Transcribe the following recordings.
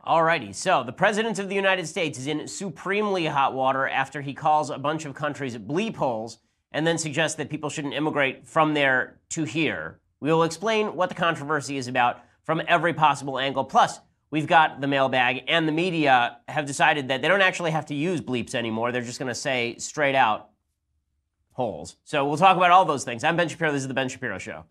Alrighty, so the President of the United States is in supremely hot water after he calls a bunch of countries bleep holes and then suggests that people shouldn't immigrate from there to here. We will explain what the controversy is about from every possible angle. Plus, we've got the mailbag, and the media have decided that they don't actually have to use bleeps anymore. They're just going to say straight out holes. So we'll talk about all those things. I'm Ben Shapiro. This is The Ben Shapiro Show.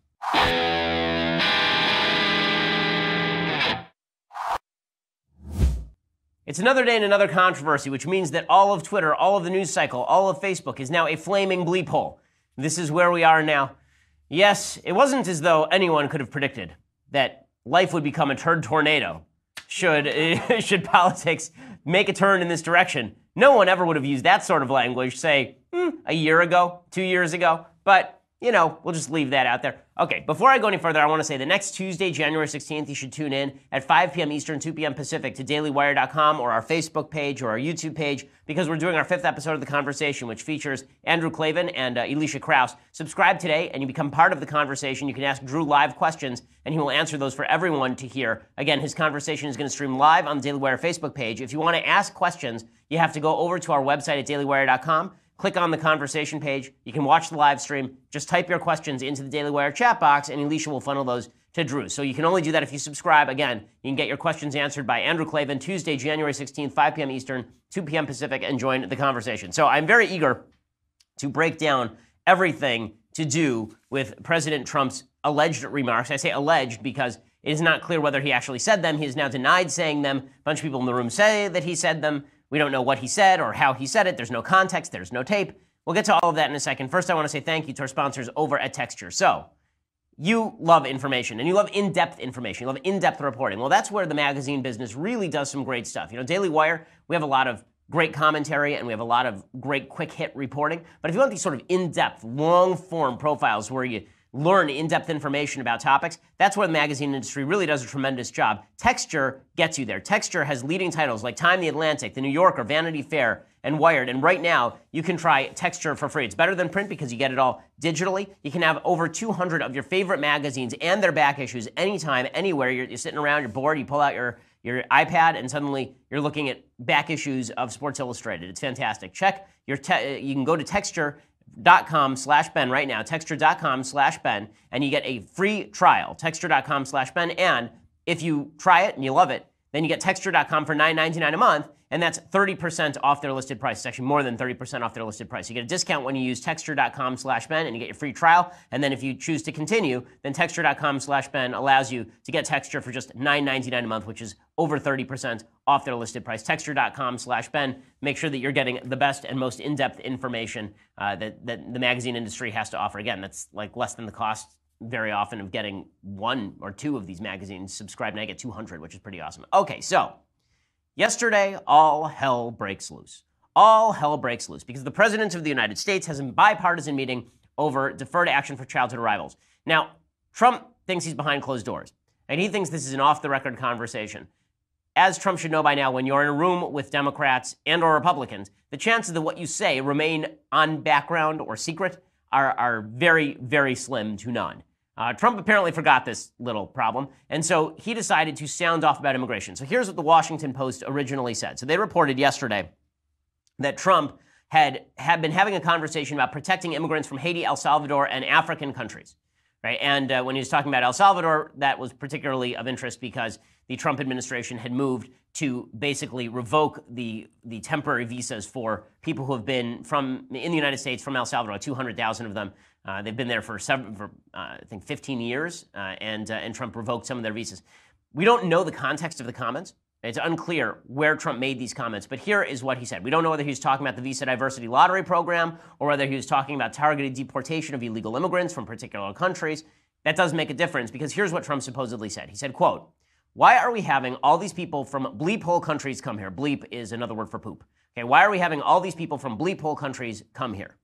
It's another day and another controversy, which means that all of Twitter, all of the news cycle, all of Facebook is now a flaming bleep hole. This is where we are now. Yes, it wasn't as though anyone could have predicted that life would become a turd tornado should politics make a turn in this direction. No one ever would have used that sort of language, say, a year ago, 2 years ago, but we'll just leave that out there. Okay, before I go any further, I want to say the next Tuesday, January 16th, you should tune in at 5 p.m. Eastern, 2 p.m. Pacific to dailywire.com or our Facebook page or our YouTube page, because we're doing our 5th episode of The Conversation, which features Andrew Klavan and Alicia Krause. Subscribe today and you become part of the conversation. You can ask Drew live questions and he will answer those for everyone to hear. Again, his conversation is going to stream live on the Daily Wire Facebook page. If you want to ask questions, you have to go over to our website at dailywire.com. Click on the conversation page. You can watch the live stream. Just type your questions into the Daily Wire chat box, and Alicia will funnel those to Drew. So you can only do that if you subscribe. Again, you can get your questions answered by Andrew Klavan, Tuesday, January 16th, 5 p.m. Eastern, 2 p.m. Pacific, and join the conversation. So I'm very eager to break down everything to do with President Trump's alleged remarks. I say alleged because it is not clear whether he actually said them. He has now denied saying them. A bunch of people in the room say that he said them. We don't know what he said or how he said it. There's no context. There's no tape. We'll get to all of that in a second. First, I want to say thank you to our sponsors over at Texture. So, you love information, and you love in-depth information. You love in-depth reporting. Well, that's where the magazine business really does some great stuff. Daily Wire, we have a lot of great commentary, and we have a lot of great quick-hit reporting. But if you want these sort of in-depth, long-form profiles where you learn in-depth information about topics, that's where the magazine industry really does a tremendous job. Texture gets you there. Texture has leading titles like Time, The Atlantic, The New Yorker, Vanity Fair, and Wired. And right now, you can try Texture for free. It's better than print because you get it all digitally. You can have over 200 of your favorite magazines and their back issues anytime, anywhere. You're sitting around, you're bored, you pull out your iPad, and suddenly you're looking at back issues of Sports Illustrated. It's fantastic. Check you can go to texture.com/Ben right now, texture.com/Ben, and you get a free trial, texture.com/Ben, and if you try it and you love it, then you get texture.com for $9.99 a month, and that's 30% off their listed price. It's actually more than 30% off their listed price. You get a discount when you use texture.com/Ben, and you get your free trial, and then if you choose to continue, then texture.com/Ben allows you to get Texture for just $9.99 a month, which is over 30% off their listed price. Texture.com/Ben. Make sure that you're getting the best and most in-depth information that the magazine industry has to offer. Again, that's like less than the cost very often of getting one or two of these magazines subscribed, and I get 200, which is pretty awesome. Okay, so yesterday, all hell breaks loose. All hell breaks loose because the President of the United States has a bipartisan meeting over deferred action for childhood arrivals. Now, Trump thinks he's behind closed doors, and he thinks this is an off-the-record conversation. As Trump should know by now, when you're in a room with Democrats and or Republicans, the chances that what you say remain on background or secret are very, very slim to none. Trump apparently forgot this little problem, and so he decided to sound off about immigration. So here's what the Washington Post originally said. So they reported yesterday that Trump had been having a conversation about protecting immigrants from Haiti, El Salvador, and African countries. Right? And when he was talking about El Salvador, that was particularly of interest because the Trump administration had moved to basically revoke the temporary visas for people who have been in the United States from El Salvador, 200,000 of them. They've been there for I think 15 years, and Trump revoked some of their visas. We don't know the context of the comments. It's unclear where Trump made these comments, but here is what he said. We don't know whether he was talking about the Visa Diversity Lottery Program or whether he was talking about targeted deportation of illegal immigrants from particular countries. That does make a difference because here's what Trump supposedly said. He said, quote, "Why are we having all these people from bleep hole countries come here?" Bleep is another word for poop. Okay, why are we having all these people from bleep hole countries come here?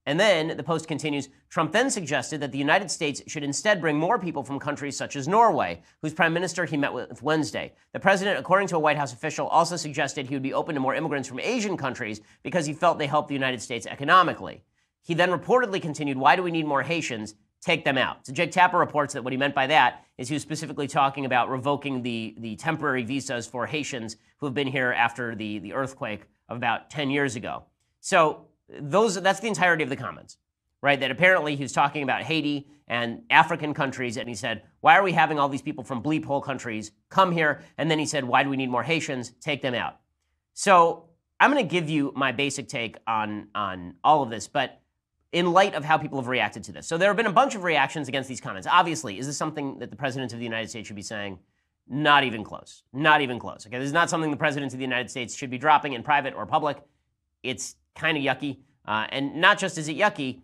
And then the Post continues, Trump then suggested that the United States should instead bring more people from countries such as Norway, whose prime minister he met with Wednesday. The president, according to a White House official, also suggested he would be open to more immigrants from Asian countries because he felt they helped the United States economically. He then reportedly continued, "Why do we need more Haitians?" take them out. So Jake Tapper reports that what he meant by that is he was specifically talking about revoking the temporary visas for Haitians who have been here after the earthquake of about 10 years ago. So that's the entirety of the comments, right? That apparently he was talking about Haiti and African countries, and he said, why are we having all these people from bleep hole countries come here? And then he said, why do we need more Haitians? Take them out. So I'm going to give you my basic take on all of this, but in light of how people have reacted to this. So there have been a bunch of reactions against these comments. Obviously, is this something that the President of the United States should be saying? Not even close. Not even close. Okay, this is not something the President of the United States should be dropping in private or public. It's kind of yucky. And not just is it yucky,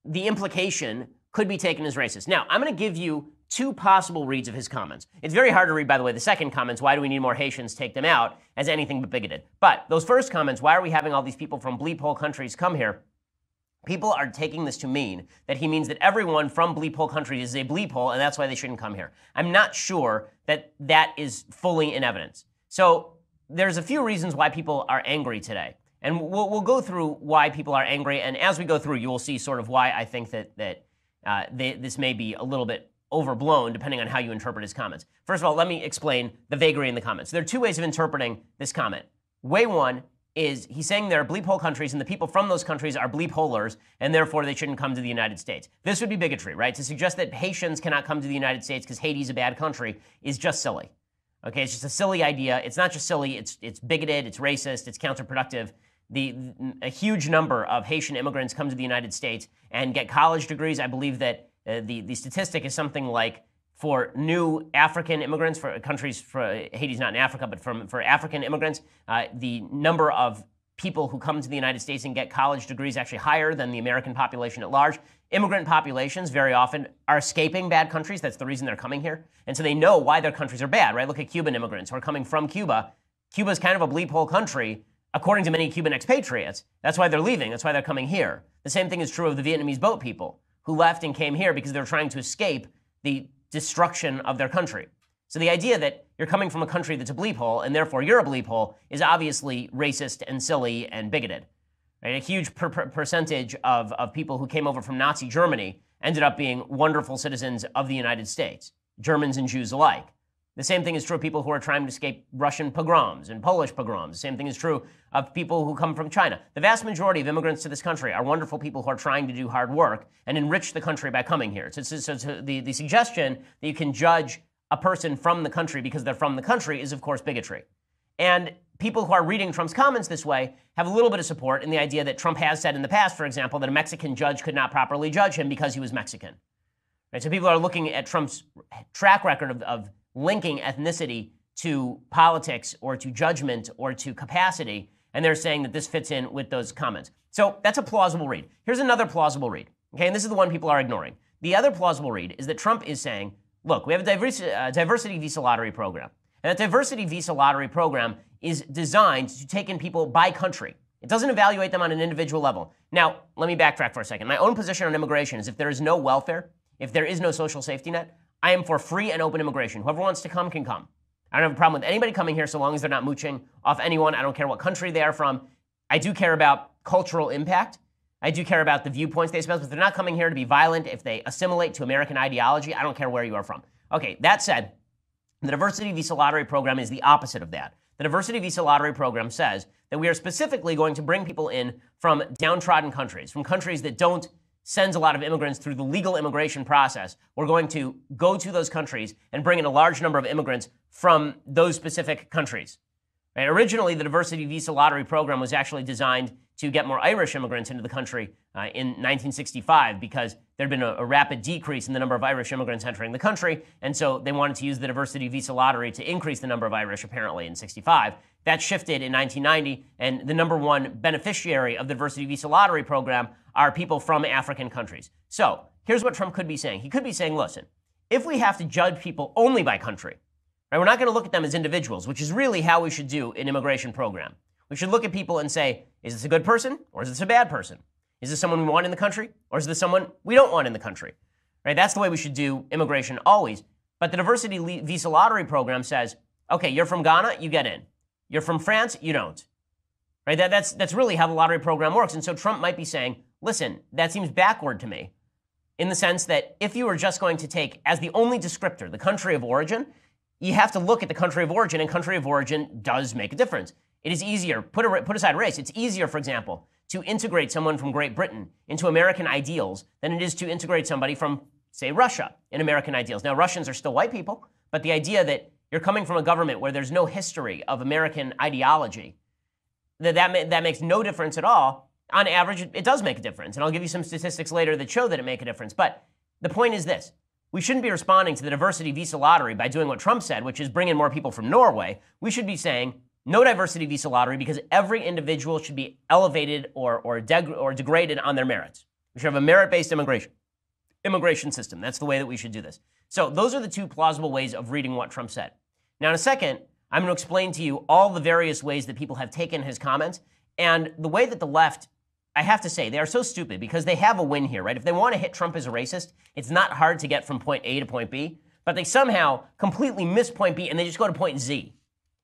the implication could be taken as racist. Now, I'm going to give you two possible reads of his comments. It's very hard to read, by the way, the second comments, why do we need more Haitians, take them out, as anything but bigoted. But those first comments, why are we having all these people from bleep hole countries come here? People are taking this to mean that he means that everyone from bleep hole countries is a bleep hole, and that's why they shouldn't come here. I'm not sure that that is fully in evidence. So there's a few reasons why people are angry today. And we'll go through why people are angry, and as we go through, you will see sort of why I think that this may be a little bit overblown, depending on how you interpret his comments. First of all, let me explain the vagary in the comments. There are two ways of interpreting this comment. Way one is he's saying there are bleep hole countries, and the people from those countries are bleep holers, and therefore they shouldn't come to the United States. This would be bigotry, right? To suggest that Haitians cannot come to the United States because Haiti's a bad country is just silly. Okay, it's just a silly idea. It's not just silly, it's bigoted, it's racist, it's counterproductive. A huge number of Haitian immigrants come to the United States and get college degrees. I believe that the statistic is something like for new African immigrants, for countries, Haiti's not in Africa, but for African immigrants, the number of people who come to the United States and get college degrees is actually higher than the American population at large. Immigrant populations very often are escaping bad countries. That's the reason they're coming here. And so they know why their countries are bad, right? Look at Cuban immigrants who are coming from Cuba. Cuba's kind of a bleep hole country, according to many Cuban expatriates. That's why they're leaving. That's why they're coming here. The same thing is true of the Vietnamese boat people who left and came here because they were trying to escape the destruction of their country. So the idea that you're coming from a country that's a bleep hole and therefore you're a bleep hole is obviously racist and silly and bigoted. Right? A huge percentage of people who came over from Nazi Germany ended up being wonderful citizens of the United States, Germans and Jews alike. The same thing is true of people who are trying to escape Russian pogroms and Polish pogroms. The same thing is true of people who come from China. The vast majority of immigrants to this country are wonderful people who are trying to do hard work and enrich the country by coming here. So the suggestion that you can judge a person from the country because they're from the country is, of course, bigotry. And people who are reading Trump's comments this way have a little bit of support in the idea that Trump has said in the past, for example, that a Mexican judge could not properly judge him because he was Mexican. Right? So people are looking at Trump's track record of linking ethnicity to politics or to judgment or to capacity, and they're saying that this fits in with those comments. So that's a plausible read. Here's another plausible read, okay, and this is the one people are ignoring. The other plausible read is that Trump is saying, look, we have a diversity visa lottery program, and that diversity visa lottery program is designed to take in people by country. It doesn't evaluate them on an individual level. Now, let me backtrack for a second. My own position on immigration is if there is no welfare, if there is no social safety net, I am for free and open immigration. Whoever wants to come can come. I don't have a problem with anybody coming here so long as they're not mooching off anyone. I don't care what country they are from. I do care about cultural impact. I do care about the viewpoints they espouse, but they're not coming here to be violent. If they assimilate to American ideology, I don't care where you are from. Okay, that said, the diversity visa lottery program is the opposite of that. The diversity visa lottery program says that we are specifically going to bring people in from downtrodden countries, from countries that don't send a lot of immigrants through the legal immigration process. We're going to go to those countries and bring in a large number of immigrants from those specific countries. Right? Originally, the diversity visa lottery program was actually designed to get more Irish immigrants into the country in 1965 because there had been a rapid decrease in the number of Irish immigrants entering the country, and so they wanted to use the diversity visa lottery to increase the number of Irish, apparently, in 65. That shifted in 1990, and the number one beneficiary of the diversity visa lottery program are people from African countries. So here's what Trump could be saying. He could be saying, listen, if we have to judge people only by country, right, we're not going to look at them as individuals, which is really how we should do an immigration program. We should look at people and say, is this a good person or is this a bad person? Is this someone we want in the country or is this someone we don't want in the country? Right? That's the way we should do immigration always. But the diversity visa lottery program says, okay, you're from Ghana, you get in. You're from France, you don't. Right? That's really how the lottery program works. And so Trump might be saying, listen, that seems backward to me. in the sense that if you were just going to take as the only descriptor the country of origin, you have to look at the country of origin, and country of origin does make a difference. It is easier, put aside race, it's easier, for example, to integrate someone from Great Britain into American ideals than it is to integrate somebody from, say, Russia in American ideals. Now, Russians are still white people, but the idea that you're coming from a government where there's no history of American ideology, that makes no difference at all. On average, it does make a difference. And I'll give you some statistics later that show that it makes a difference. But the point is this. We shouldn't be responding to the diversity visa lottery by doing what Trump said, which is bring in more people from Norway. We should be saying no diversity visa lottery because every individual should be elevated or degraded on their merits. We should have a merit-based immigration system. That's the way that we should do this. So those are the two plausible ways of reading what Trump said. Now, in a second, I'm going to explain to you all the various ways that people have taken his comments and the way that the left, I have to say, they are so stupid because they have a win here, right? If they want to hit Trump as a racist, it's not hard to get from point A to point B, but they somehow completely miss point B and they just go to point Z.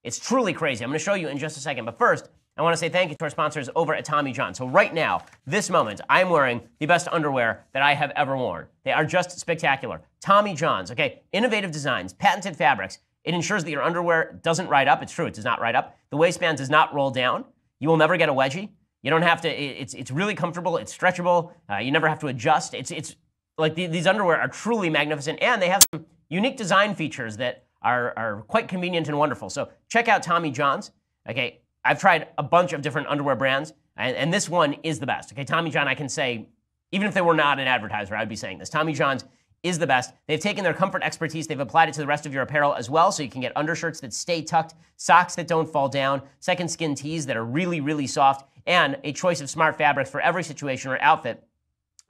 It's truly crazy. I'm going to show you in just a second. But first, I want to say thank you to our sponsors over at Tommy John. So right now, this moment, I'm wearing the best underwear that I have ever worn. They are just spectacular. Tommy John's, okay? Innovative designs, patented fabrics. It ensures that your underwear doesn't ride up. It's true, it does not ride up. The waistband does not roll down. You will never get a wedgie. You don't have to, it's really comfortable, it's stretchable, you never have to adjust. It's like these underwear are truly magnificent, and they have some unique design features that are quite convenient and wonderful. So check out Tommy John's, okay? I've tried a bunch of different underwear brands, and this one is the best, okay? Tommy John, I can say, even if they were not an advertiser, I would be saying this. Tommy John's is the best. They've taken their comfort expertise, they've applied it to the rest of your apparel as well, so you can get undershirts that stay tucked, socks that don't fall down, second skin tees that are really, really soft, and a choice of smart fabrics for every situation or outfit.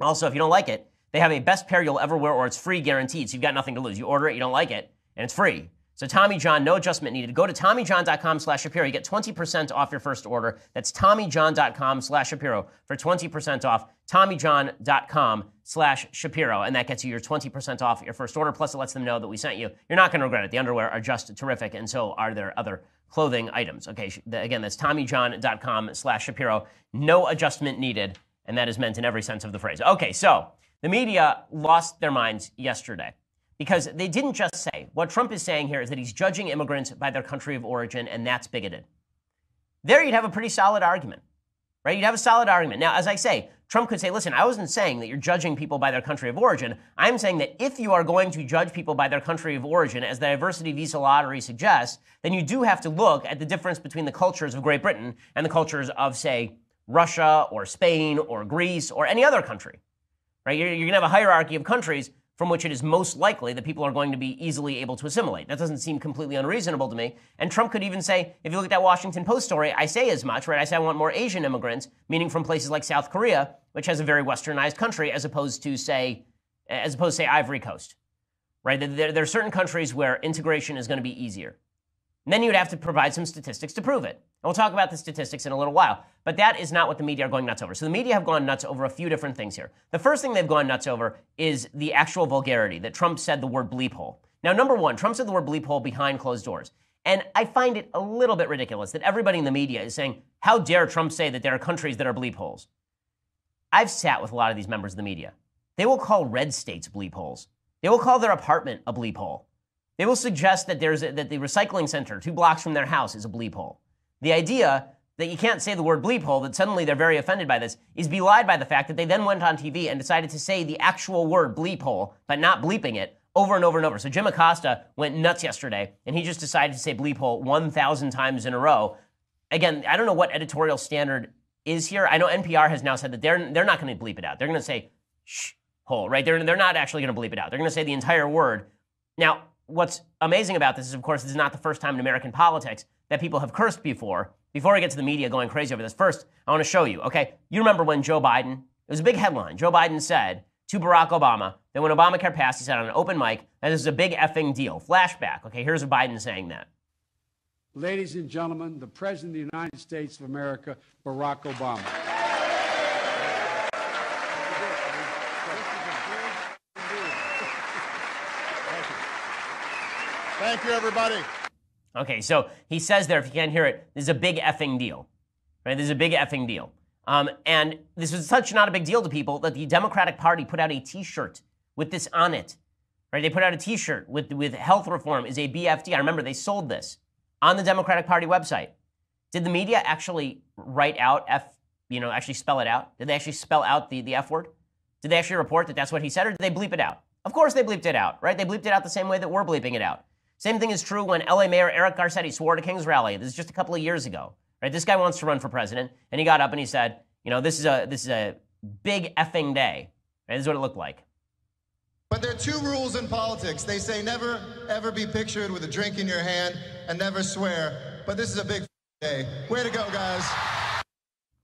Also, if you don't like it, they have a best pair you'll ever wear or it's free guaranteed, so you've got nothing to lose. You order it, you don't like it, and it's free. So Tommy John, no adjustment needed. Go to TommyJohn.com/Shapiro. You get 20% off your first order. That's TommyJohn.com/Shapiro for 20% off. TommyJohn.com/Shapiro. And that gets you your 20% off your first order. Plus, it lets them know that we sent you. You're not going to regret it. The underwear are just terrific, and so are their other clothing items. Okay, again, that's TommyJohn.com/Shapiro. No adjustment needed, and that is meant in every sense of the phrase. Okay, so the media lost their minds yesterday, because they didn't just say, what Trump is saying here is that he's judging immigrants by their country of origin, and that's bigoted. There you'd have a pretty solid argument, right? You'd have a solid argument. Now, as I say, Trump could say, listen, I wasn't saying that you're judging people by their country of origin. I'm saying that if you are going to judge people by their country of origin, as the diversity visa lottery suggests, then you do have to look at the difference between the cultures of Great Britain and the cultures of, say, Russia or Spain or Greece or any other country, right? You're going to have a hierarchy of countries from which it is most likely that people are going to be easily able to assimilate. That doesn't seem completely unreasonable to me. And Trump could even say, if you look at that Washington Post story, I say as much, right? I say I want more Asian immigrants, meaning from places like South Korea, which has a very westernized country, as opposed to say Ivory Coast, right? There are certain countries where integration is going to be easier. And then you would have to provide some statistics to prove it. And we'll talk about the statistics in a little while. But that is not what the media are going nuts over. So the media have gone nuts over a few different things here. The first thing they've gone nuts over is the actual vulgarity that Trump said the word bleep hole. Now, number one, Trump said the word bleep hole behind closed doors. And I find it a little bit ridiculous that everybody in the media is saying, how dare Trump say that there are countries that are bleep holes? I've sat with a lot of these members of the media. They will call red states bleep holes. They will call their apartment a bleep hole. They will suggest that that the recycling center 2 blocks from their house is a bleep hole. The idea that you can't say the word bleep hole, that suddenly they're very offended by this, is belied by the fact that they then went on TV and decided to say the actual word bleep hole, but not bleeping it, over and over and over. So Jim Acosta went nuts yesterday, and he just decided to say bleep hole 1,000 times in a row. Again, I don't know what editorial standard is here. I know NPR has now said that they're not going to bleep it out. They're going to say shh hole, right? They're not actually going to bleep it out. They're going to say the entire word. Now, what's amazing about this is, of course, this is not the first time in American politics that people have cursed before. Before I get to the media going crazy over this, first, I want to show you, okay? You remember when Joe Biden, it was a big headline. Joe Biden said to Barack Obama that when Obamacare passed, he said on an open mic that this is a big effing deal. Flashback, okay? Here's Biden saying that. Ladies and gentlemen, the President of the United States of America, Barack Obama. Thank you, everybody. Okay, so he says there, if you can't hear it, this is a big effing deal. Right? This is a big effing deal. And this was such not a big deal to people that the Democratic Party put out a T-shirt with this on it. Right? They put out a T-shirt with health reform is a BFD. I remember they sold this on the Democratic Party website. Did the media actually write out actually spell it out? Did they actually spell out the F word? Did they actually report that that's what he said, or did they bleep it out? Of course they bleeped it out, right? They bleeped it out the same way that we're bleeping it out. Same thing is true when LA Mayor Eric Garcetti swore at a King's rally. This is just a couple of years ago, right? This guy wants to run for president, and he got up and he said, this is a big effing day. Right? This is what it looked like. But there are two rules in politics. They say never, ever be pictured with a drink in your hand and never swear. But this is a big day. Way to go, guys.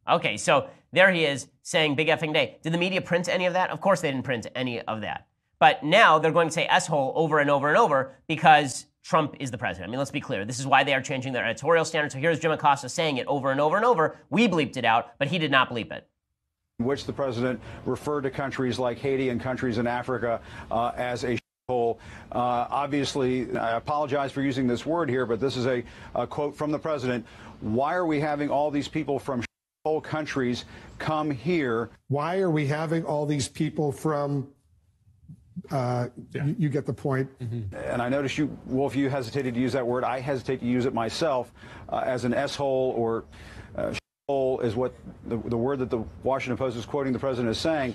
Okay, so there he is saying big effing day. Did the media print any of that? Of course they didn't print any of that. But now they're going to say S-hole over and over and over because Trump is the president. I mean, let's be clear. This is why they are changing their editorial standards. So here's Jim Acosta saying it over and over and over. We bleeped it out, but he did not bleep it. In which the president referred to countries like Haiti and countries in Africa as a hole. Obviously, I apologize for using this word here, but this is a quote from the president. Why are we having all these people from whole countries come here? Why are we having all these people from, you get the point. Mm-hmm. And I noticed you, Wolf, you hesitated to use that word. I hesitate to use it myself as an S-hole or hole is what the word that the Washington Post is quoting the president as saying.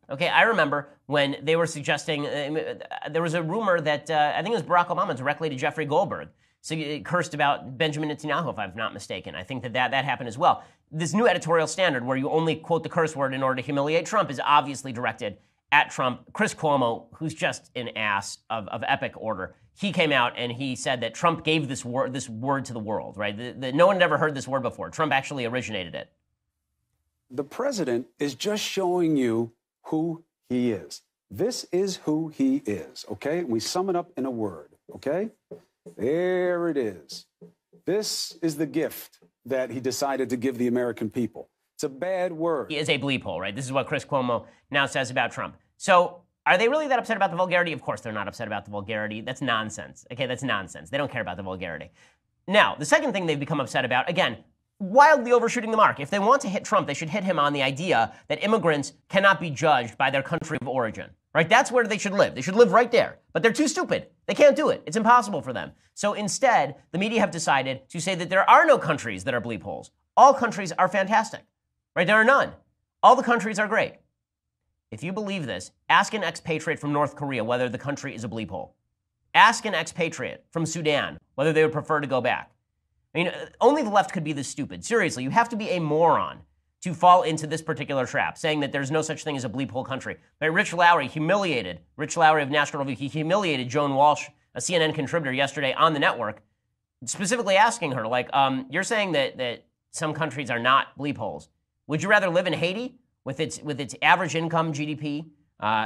Okay, I remember when they were suggesting, there was a rumor that I think it was Barack Obama directly to Jeffrey Goldberg. So he cursed about Benjamin Netanyahu, if I'm not mistaken. I think that happened as well. This new editorial standard where you only quote the curse word in order to humiliate Trump is obviously directed at Trump. Chris Cuomo, who's just an ass of epic order, he came out and he said that Trump gave this word to the world, right? No one had ever heard this word before. Trump actually originated it. The president is just showing you who he is. This is who he is, okay? We sum it up in a word, okay? There it is. This is the gift that he decided to give the American people. It's a bad word. He is a bleep hole, right? This is what Chris Cuomo now says about Trump. So are they really that upset about the vulgarity? Of course they're not upset about the vulgarity. That's nonsense. Okay, that's nonsense. They don't care about the vulgarity. Now, the second thing they've become upset about, again, wildly overshooting the mark. If they want to hit Trump, they should hit him on the idea that immigrants cannot be judged by their country of origin, right? That's where they should live. They should live right there. But they're too stupid. They can't do it. It's impossible for them. So instead, the media have decided to say that there are no countries that are bleep holes. All countries are fantastic, right? There are none. All the countries are great. If you believe this, ask an expatriate from North Korea whether the country is a bleep hole. Ask an expatriate from Sudan whether they would prefer to go back. I mean, only the left could be this stupid. Seriously, you have to be a moron to fall into this particular trap, saying that there's no such thing as a bleep hole country. But Rich Lowry of National Review, he humiliated Joan Walsh, a CNN contributor, yesterday on the network, specifically asking her, like, you're saying that some countries are not bleep holes. Would you rather live in Haiti with its average income GDP,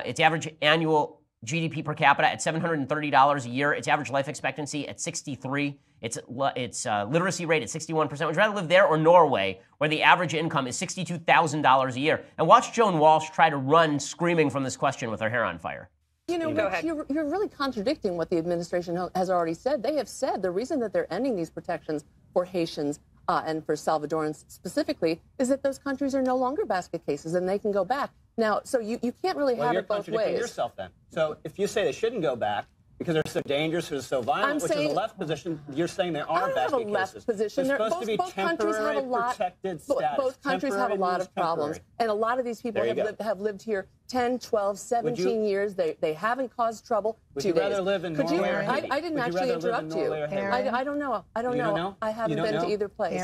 its average annual GDP per capita at $730 a year, its average life expectancy at 63, its literacy rate at 61%. Would you rather live there or Norway, where the average income is $62,000 a year? And watch Joan Walsh try to run screaming from this question with her hair on fire. You know, you're really contradicting what the administration has already said. They have said the reason that they're ending these protections for Haitians and for Salvadorans specifically is that those countries are no longer basket cases and they can go back. Now, so you can't really have it both ways. You're contradicting yourself then. So if you say they shouldn't go back because they're so dangerous or so violent, which is a left position, you're saying they are basket cases. I don't have a left position. They're supposed to be temporary protected status. Both countries have a lot of problems. And a lot of these people have lived here 10, 12, 17 years. They haven't caused trouble. Would you rather live in Norway or Haiti? I didn't actually interrupt you. I don't know. I don't know. I haven't been to either place.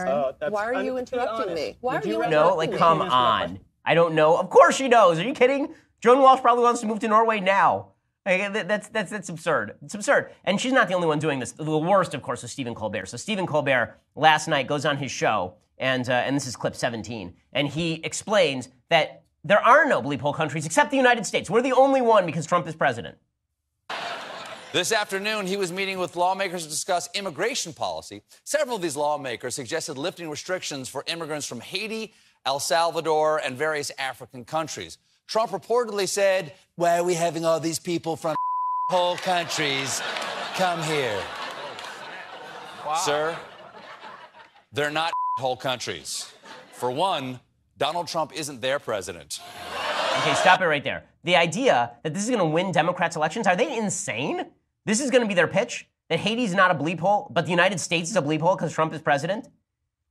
Why are you interrupting me? Why are you interrupting me? No, like, come on. I don't know. Of course she knows. Are you kidding? Joan Walsh probably wants to move to Norway now. Like, that's absurd. It's absurd. And she's not the only one doing this. The worst, of course, is Stephen Colbert. So Stephen Colbert last night goes on his show, and this is clip 17, and he explains that there are no bleep hole countries except the United States. We're the only one because Trump is president. This afternoon, he was meeting with lawmakers to discuss immigration policy. Several of these lawmakers suggested lifting restrictions for immigrants from Haiti, El Salvador, and various African countries. Trump reportedly said, why are we having all these people from whole countries come here? Wow. Sir, they're not whole countries. For one, Donald Trump isn't their president. Okay, stop it right there. The idea that this is going to win Democrats' elections, are they insane? This is going to be their pitch? That Haiti's not a bleep hole, but the United States is a bleep hole because Trump is president?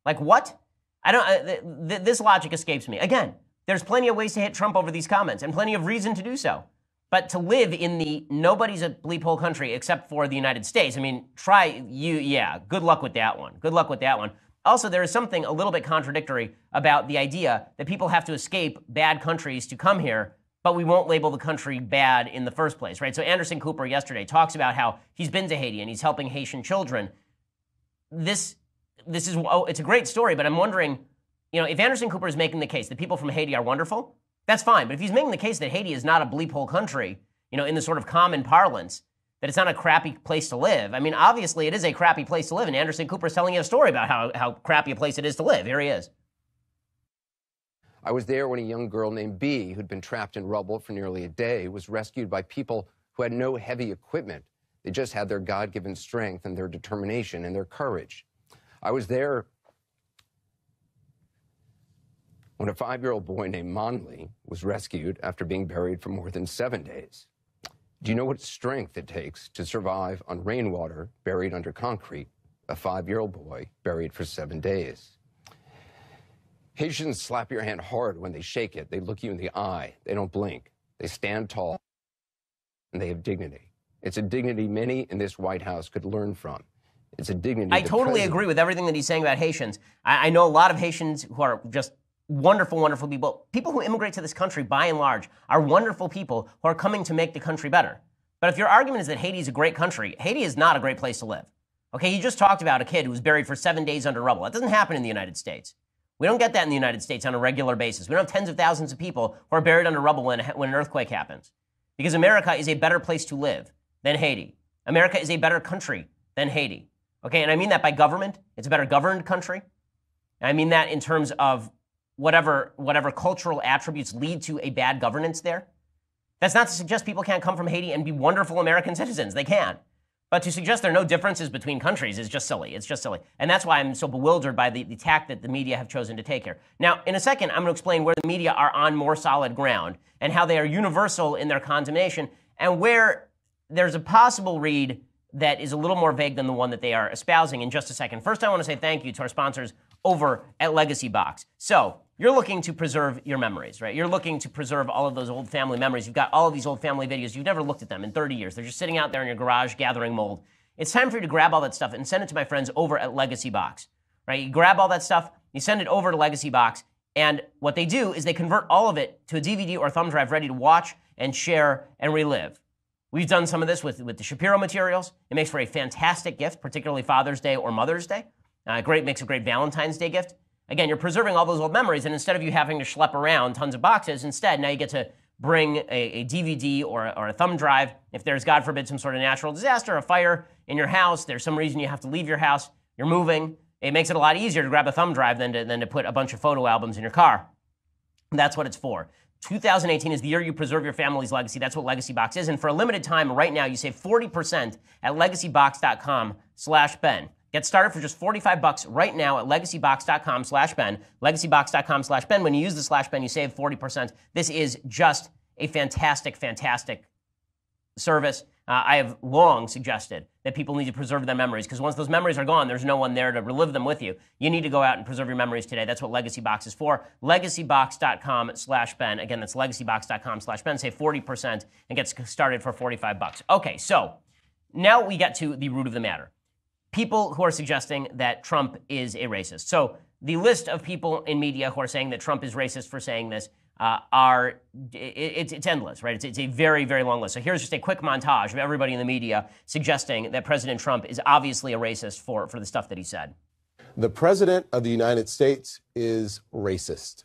Like, what? I don't. This logic escapes me. Again, there's plenty of ways to hit Trump over these comments and plenty of reason to do so. But to live in the nobody's a bleep hole country except for the United States, I mean, good luck with that one. Good luck with that one. Also, there is something a little bit contradictory about the idea that people have to escape bad countries to come here, but we won't label the country bad in the first place, right? So Anderson Cooper yesterday talks about how he's been to Haiti and he's helping Haitian children. This is, it's a great story, but I'm wondering, if Anderson Cooper is making the case that people from Haiti are wonderful, that's fine. But if he's making the case that Haiti is not a bleep hole country, in the sort of common parlance, that it's not a crappy place to live. I mean, obviously it is a crappy place to live, and Anderson Cooper is telling you a story about how crappy a place it is to live. Here he is. I was there when a young girl named B, who'd been trapped in rubble for nearly a day, was rescued by people who had no heavy equipment. They just had their God-given strength and their determination and their courage. I was there when a 5-year-old boy named Monley was rescued after being buried for more than 7 days. Do you know what strength it takes to survive on rainwater buried under concrete? A 5-year-old boy buried for 7 days. Haitians slap your hand hard when they shake it. They look you in the eye. They don't blink. They stand tall, and they have dignity. It's a dignity many in this White House could learn from. It's a dignity. I totally agree with everything that he's saying about Haitians. I know a lot of Haitians who are just wonderful, wonderful people. People who immigrate to this country, by and large, are wonderful people who are coming to make the country better. But if your argument is that Haiti is a great country, Haiti is not a great place to live. Okay, you just talked about a kid who was buried for 7 days under rubble. That doesn't happen in the United States. We don't get that in the United States on a regular basis. We don't have tens of thousands of people who are buried under rubble when an earthquake happens. Because America is a better place to live than Haiti. America is a better country than Haiti. Okay, and I mean that by government. It's a better governed country. And I mean that in terms of whatever cultural attributes lead to a bad governance there. That's not to suggest people can't come from Haiti and be wonderful American citizens. They can. But to suggest there are no differences between countries is just silly. It's just silly. And that's why I'm so bewildered by the tack that the media have chosen to take here. Now, in a second, I'm going to explain where the media are on more solid ground and how they are universal in their condemnation and where there's a possible read that is a little more vague than the one that they are espousing in just a second. First, I want to say thank you to our sponsors over at Legacy Box. So, you're looking to preserve your memories, right? You're looking to preserve all of those old family memories. You've got all of these old family videos. You've never looked at them in 30 years. They're just sitting out there in your garage gathering mold. It's time for you to grab all that stuff and send it to my friends over at Legacy Box, right? You grab all that stuff, you send it over to Legacy Box, and what they do is they convert all of it to a DVD or thumb drive ready to watch and share and relive. We've done some of this with the Shapiro materials. It makes for a fantastic gift, particularly Father's Day or Mother's Day. Makes a great Valentine's Day gift. Again, you're preserving all those old memories, and instead of you having to schlep around tons of boxes, instead, now you get to bring a DVD or a thumb drive. If there's, God forbid, some sort of natural disaster, a fire in your house, there's some reason you have to leave your house, you're moving, it makes it a lot easier to grab a thumb drive than to put a bunch of photo albums in your car. That's what it's for. 2018 is the year you preserve your family's legacy. That's what Legacy Box is. And for a limited time right now, you save 40% at legacybox.com/Ben. Get started for just $45 right now at legacybox.com/Ben. Legacybox.com/Ben. When you use the /Ben, you save 40%. This is just a fantastic, fantastic service. I have long suggested that people need to preserve their memories because once those memories are gone, there's no one there to relive them with you. You need to go out and preserve your memories today. That's what Legacy Box is for. Legacybox.com/Ben. Again, that's legacybox.com/Ben. Save 40% and get started for $45. Okay, so now we get to the root of the matter. People who are suggesting that Trump is a racist. So the list of people in media who are saying that Trump is racist for saying this it's endless, right? It's a very, very long list. So here's just a quick montage of everybody in the media suggesting that President Trump is obviously a racist for the stuff that he said. The President of the United States is racist.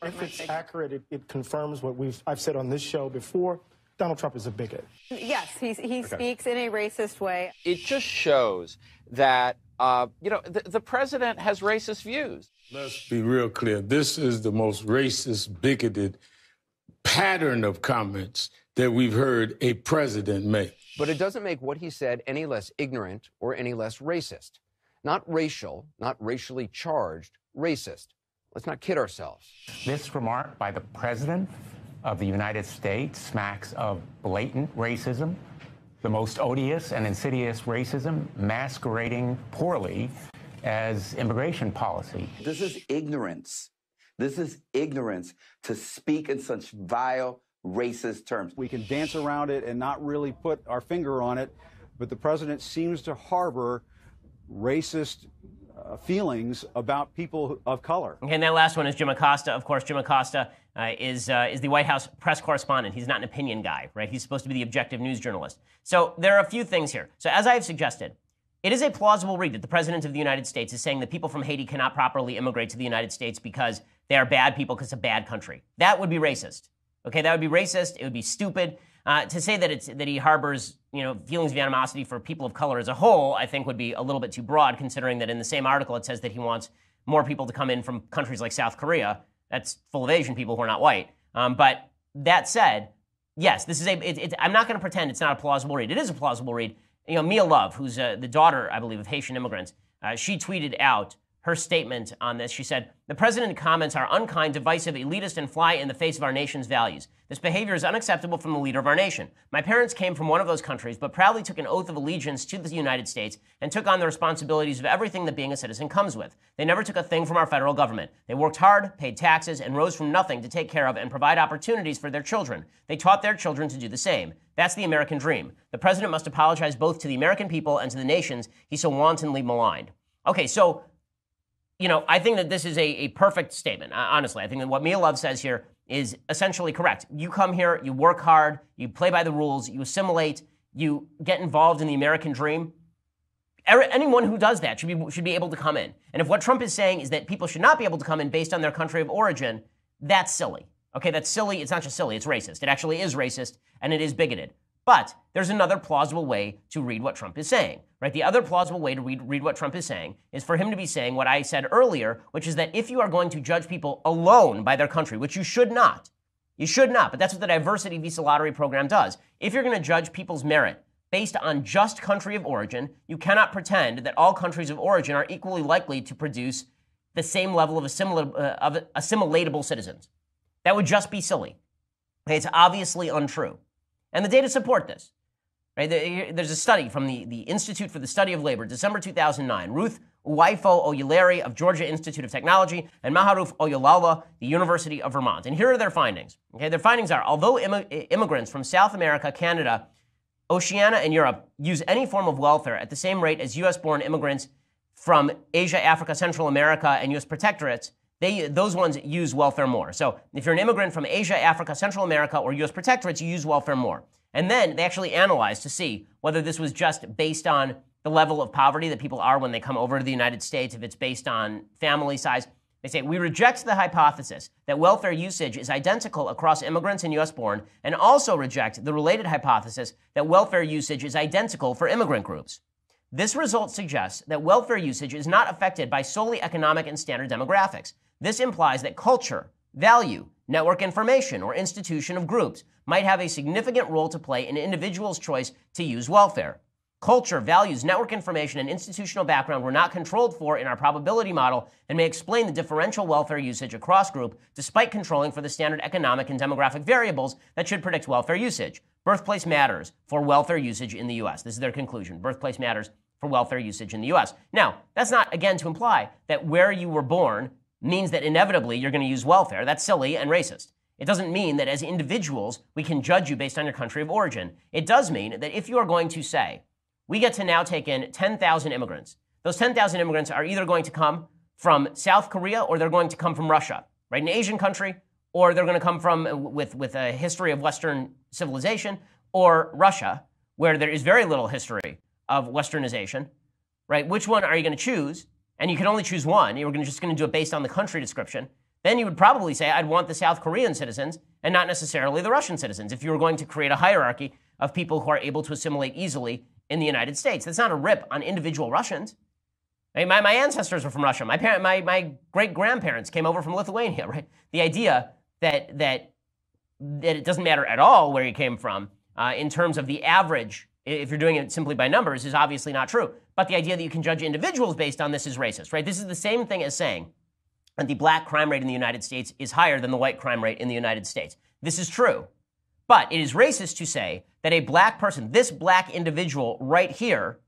If it's accurate, it confirms what I've said on this show before. Donald Trump is a bigot. Yes, he speaks in a racist way. It just shows that, the president has racist views. Let's be real clear. This is the most racist, bigoted pattern of comments that we've heard a president make. But it doesn't make what he said any less ignorant or any less racist. Not racial, not racially charged, racist. Let's not kid ourselves. This remark by the President of the United States smacks of blatant racism, the most odious and insidious racism masquerading poorly as immigration policy. This is ignorance. This is ignorance to speak in such vile, racist terms. We can dance around it and not really put our finger on it, but the president seems to harbor racist feelings about people of color. Okay, and that last one is Jim Acosta. Of course, Jim Acosta is the White House press correspondent. He's not an opinion guy, right? He's supposed to be the objective news journalist. So there are a few things here. So as I have suggested, it is a plausible read that the President of the United States is saying that people from Haiti cannot properly immigrate to the United States because they are bad people because it's a bad country. That would be racist. Okay, that would be racist. It would be stupid. To say that he harbors, feelings of animosity for people of color as a whole, I think would be a little bit too broad, considering that in the same article it says that he wants more people to come in from countries like South Korea. That's full of Asian people who are not white. But that said, yes, this is I'm not going to pretend it's not a plausible read. It is a plausible read. Mia Love, who's the daughter, I believe, of Haitian immigrants, she tweeted out her statement on this. She said, "The president's comments are unkind, divisive, elitist, and fly in the face of our nation's values. This behavior is unacceptable from the leader of our nation. My parents came from one of those countries, but proudly took an oath of allegiance to the United States and took on the responsibilities of everything that being a citizen comes with. They never took a thing from our federal government. They worked hard, paid taxes, and rose from nothing to take care of and provide opportunities for their children. They taught their children to do the same. That's the American dream. The president must apologize both to the American people and to the nations he so wantonly maligned." Okay, so I think that this is a perfect statement. Honestly, I think that what Mia Love says here is essentially correct. You come here, you work hard, you play by the rules, you assimilate, you get involved in the American dream. Anyone who does that should be able to come in. And if what Trump is saying is that people should not be able to come in based on their country of origin, that's silly. Okay, that's silly. It's not just silly, it's racist. It actually is racist, and it is bigoted. But there's another plausible way to read what Trump is saying, right? The other plausible way to read what Trump is saying is for him to be saying what I said earlier, which is that if you are going to judge people alone by their country, which you should not, but that's what the Diversity Visa Lottery program does. If you're going to judge people's merit based on just country of origin, you cannot pretend that all countries of origin are equally likely to produce the same level of assimilatable citizens. That would just be silly. Okay, it's obviously untrue. And the data support this. Right? There's a study from the Institute for the Study of Labor, December 2009. Ruth Uwaifo Oyelere of Georgia Institute of Technology and Maharuf Oyelala, the University of Vermont. And here are their findings. Okay, their findings are, although immigrants from South America, Canada, Oceania, and Europe use any form of welfare at the same rate as U.S.-born immigrants from Asia, Africa, Central America, and U.S. protectorates, those ones use welfare more. So if you're an immigrant from Asia, Africa, Central America, or U.S. protectorates, you use welfare more. And then they actually analyzed to see whether this was just based on the level of poverty that people are when they come over to the United States, if it's based on family size. They say, we reject the hypothesis that welfare usage is identical across immigrants and U.S.-born, and also reject the related hypothesis that welfare usage is identical for immigrant groups. This result suggests that welfare usage is not affected by solely economic and standard demographics. This implies that culture, value, network information, or institution of groups might have a significant role to play in individuals' choice to use welfare. Culture, values, network information, and institutional background were not controlled for in our probability model and may explain the differential welfare usage across group despite controlling for the standard economic and demographic variables that should predict welfare usage. Birthplace matters for welfare usage in the U.S. This is their conclusion. Birthplace matters for welfare usage in the U.S. Now, that's not, again, to imply that where you were born means that inevitably you're going to use welfare. That's silly and racist. It doesn't mean that as individuals we can judge you based on your country of origin. It does mean that if you are going to say, we get to now take in 10,000 immigrants, those 10,000 immigrants are either going to come from South Korea or they're going to come from Russia, right? An Asian country, or they're going to come from with a history of Western civilization, or Russia, where there is very little history of Westernization, right? Which one are you going to choose? And you can only choose one. You're just going to do it based on the country description. Then you would probably say, I'd want the South Korean citizens and not necessarily the Russian citizens if you were going to create a hierarchy of people who are able to assimilate easily in the United States. That's not a rip on individual Russians. I mean, my ancestors were from Russia. My great-grandparents came over from Lithuania, right? The idea that it doesn't matter at all where you came from in terms of the average, if you're doing it simply by numbers, is obviously not true. But the idea that you can judge individuals based on this is racist, right? This is the same thing as saying that the black crime rate in the United States is higher than the white crime rate in the United States. This is true. But it is racist to say that a black person, this black individual right here,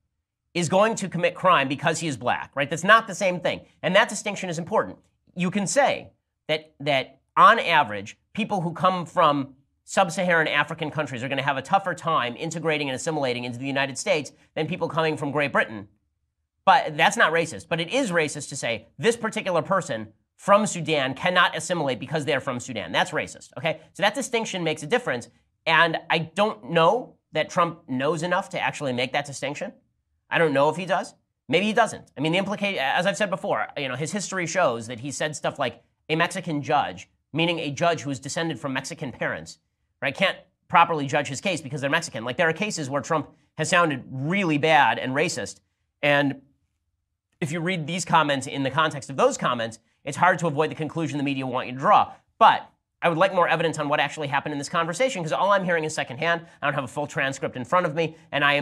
is going to commit crime because he is black, right? That's not the same thing. And that distinction is important. You can say that on average, people who come from sub-Saharan African countries are going to have a tougher time integrating and assimilating into the United States than people coming from Great Britain. But that's not racist. But it is racist to say this particular person from Sudan cannot assimilate because they're from Sudan. That's racist, okay? So that distinction makes a difference. And I don't know that Trump knows enough to actually make that distinction. I don't know if he does. Maybe he doesn't. I mean, the implication, as I've said before, his history shows that he said stuff like a Mexican judge, meaning a judge who is descended from Mexican parents, right, can't properly judge his case because they're Mexican. Like, there are cases where Trump has sounded really bad and racist. And if you read these comments in the context of those comments, it's hard to avoid the conclusion the media want you to draw. But I would like more evidence on what actually happened in this conversation, because all I'm hearing is secondhand. I don't have a full transcript in front of me, and I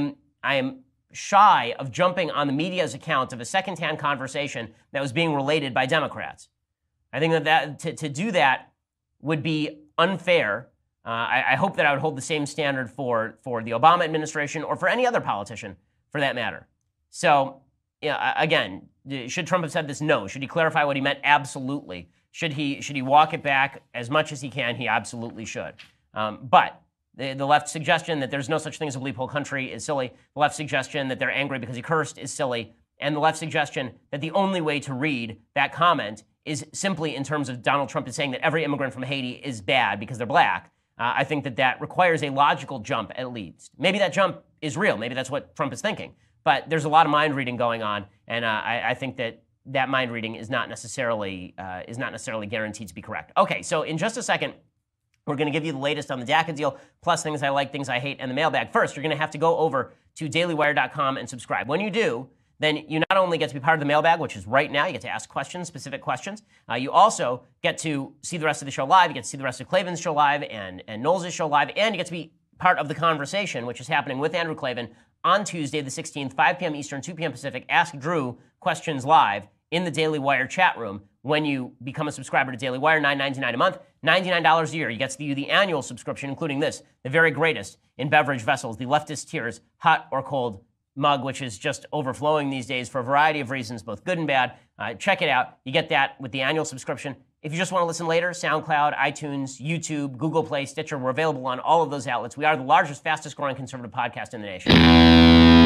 am shy of jumping on the media's account of a secondhand conversation that was being relayed by Democrats. I think that to do that would be unfair. I hope that I would hold the same standard for the Obama administration or for any other politician, for that matter. So, again, should Trump have said this? No. Should he clarify what he meant? Absolutely. Should he walk it back as much as he can? He absolutely should. But the left suggestion that there's no such thing as a bleep hole country is silly. The left suggestion that they're angry because he cursed is silly. And the left suggestion that the only way to read that comment is simply in terms of Donald Trump is saying that every immigrant from Haiti is bad because they're black. I think that requires a logical jump at least. Maybe that jump is real. Maybe that's what Trump is thinking. But there's a lot of mind reading going on, and I think that mind reading is not necessarily guaranteed to be correct. Okay, so in just a second, we're going to give you the latest on the DACA deal, plus things I like, things I hate, and the mailbag. First, you're going to have to go over to dailywire.com and subscribe. When you do, then you not only get to be part of the mailbag, which is right now, you get to ask questions, specific questions. You also get to see the rest of the show live. You get to see the rest of Klavan's show live and Knowles' show live, and you get to be part of the conversation, which is happening with Andrew Klavan on Tuesday, the 16th, 5 p.m. Eastern, 2 p.m. Pacific. Ask Drew questions live in the Daily Wire chat room when you become a subscriber to Daily Wire, $9.99 a month, $99 a year. You get the annual subscription, including this, the very greatest in beverage vessels, the leftist tears, hot or cold mug, which is just overflowing these days for a variety of reasons, both good and bad. Check it out. You get that with the annual subscription. If you just want to listen later, SoundCloud, iTunes, YouTube, Google Play, Stitcher, we're available on all of those outlets. We are the largest, fastest growing conservative podcast in the nation.